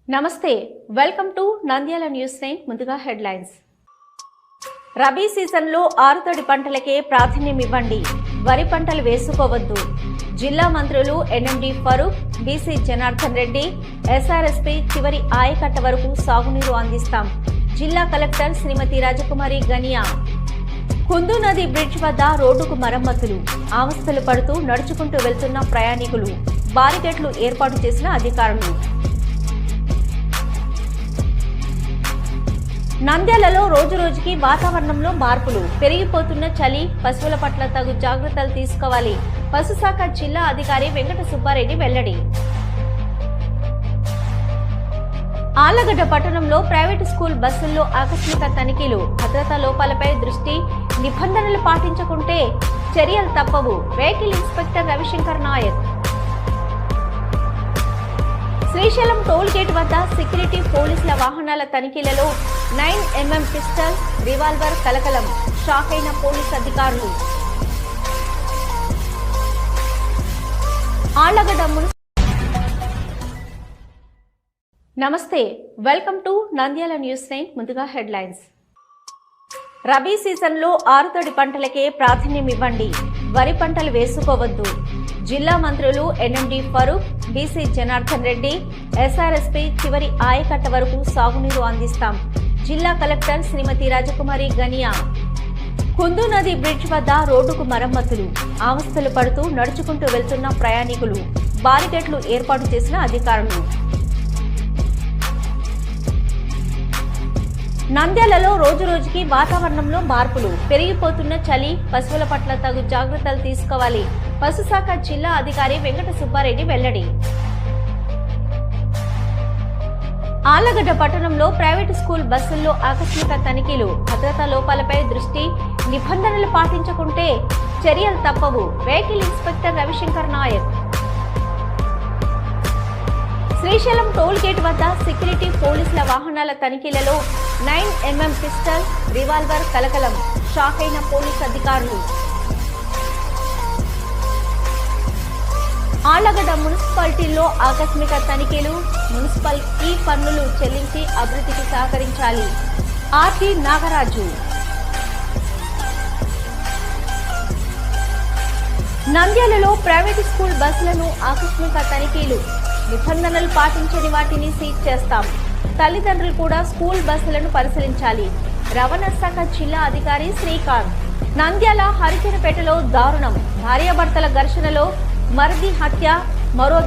నమస్తే welcome to Nandyal news 9 ముందుగా headlines rabi సీజన్లో ఆరుతడి పంటలకే ప్రాధాన్యం ఇవ్వండి వరి పంటలు వేసుకోవద్దు జిల్లా మంత్రులు NMD Farooq BC Janardhan Reddy SRSP చివరి ఆయకట్ట వరకు సాగునీరు అందిస్తాం జిల్లా కలెక్టర్ శ్రీమతి రాజకుమారి గనియా కుందు నది బ్రిడ్జ్ వద్ద రోడ్డుకు మరమ్మతులు అవస్థలు పడుతూ నడుచుకుంటూ వెళ్తున్న ప్రయాణికులు బారికేడ్లు ఏర్పాటు చేసిన అధికారులు నంద్యాలలో రోజురోజుకి వాతావరణంలో మార్పులు పెరిగిపోతున్న చలి పశువుల పట్ల తగు జాగ్రత్తలు తీసుకోవాలి పశుశాఖ జిల్లా అధికారి వెంకట సుబ్బారెడ్డి వెల్లడి ఆళ్లగడ్డ పట్టణంలో ప్రైవేటు స్కూల్ బస్సుల్లో ఆకస్మిక తనిఖీలు భద్రతా లోపాలపై దృష్టి నిబంధనలు పాటించకుంటే చర్యలు తప్పవు vehicle inspector Ravishankar Nayak Srisailam toll gate వద్ద సెక్యూరిటీ పోలీసుల వాహనాల తనిఖీలలో 9mm పిస్టల్ రివాల్వర్ కలకలం షాక్ అయిన పోలీసు అధికారులు ఆళ్లగడ్డ నమస్తే వెల్కమ్ టు నంద్యాల న్యూస్ 9 ముందుగా హెడ్లైన్స్ రబీ సీజన్లో ఆరుతడి పంటలకే ప్రాధాన్యం ఇవ్వండి వరి పంటలు వేసుకోవద్దు జిల్లా మంత్రులు NMD Farooq BC Janardhan Reddy SRSP చివరి ఆయకట్ట వరకు సాగునీరు అందిస్తాం జిల్లా కలెక్టర్ శ్రీమతి రాజకుమారి గనియా కుందు నది బ్రిడ్జ్ వద్ద రోడ్డుకు మరమ్మతులు అవస్థలు పడుతూ నడుచుకుంటూ వెళ్తున్న ప్రయాణికులు బారికేడ్లు ఏర్పాటు చేసిన అధికారులు నంద్యాలలో రోజురోజుకి వాతావరణంలో మార్పులు పెరిగిపోతున్న చలి పశువుల పట్ల తగు జాగ్రత్తలు తీసుకోవాలి పశుశాఖ జిల్లా అధికారి వెంకట సుబ్బారెడ్డి వెల్లడి ఆళ్లగడ్డ పట్టణంలో ప్రైవేటు స్కూల్ బస్సుల్లో ఆకస్మిక తనిఖీలు భద్రతా లోపాలపై దృష్టి నిబంధనలు పాటించకుంటే చర్యలు తప్పవు vehicle inspector Ravishankar Nayak Srisailam toll gate వద్ద సెక్యూరిటీ పోలీసుల వాహనాల తనిఖీలలో 9mm పిస్టల్ రివాల్వర్ కలకలం షాక్ అయిన పోలీసు అధికారులు ఆళ్లగడ్డ మున్సిపాలిటీలో ఆకస్మిక తనిఖీలు మున్సిపల్ ఈ పన్నులు చెల్లించి అభివృద్ధికి సహకరించాలి ఆర్టీ నాగరాజు నంద్యాలలో ప్రైవేటు స్కూల్ బస్సులను ఆకస్మిక తనిఖీలు నిబంధనలు పాటించని వాటిని సీజ్ చేస్తాం తల్లిదండ్రులు కూడా స్కూల్ బస్సులను పరిశీలించాలి రవాణా శాఖ జిల్లా అధికారి శ్రీకాంత్ నంద్యాల హరిజనపేటలో దారుణం భార్యాభర్తల ఘర్షణలో మరిది హత్య మరో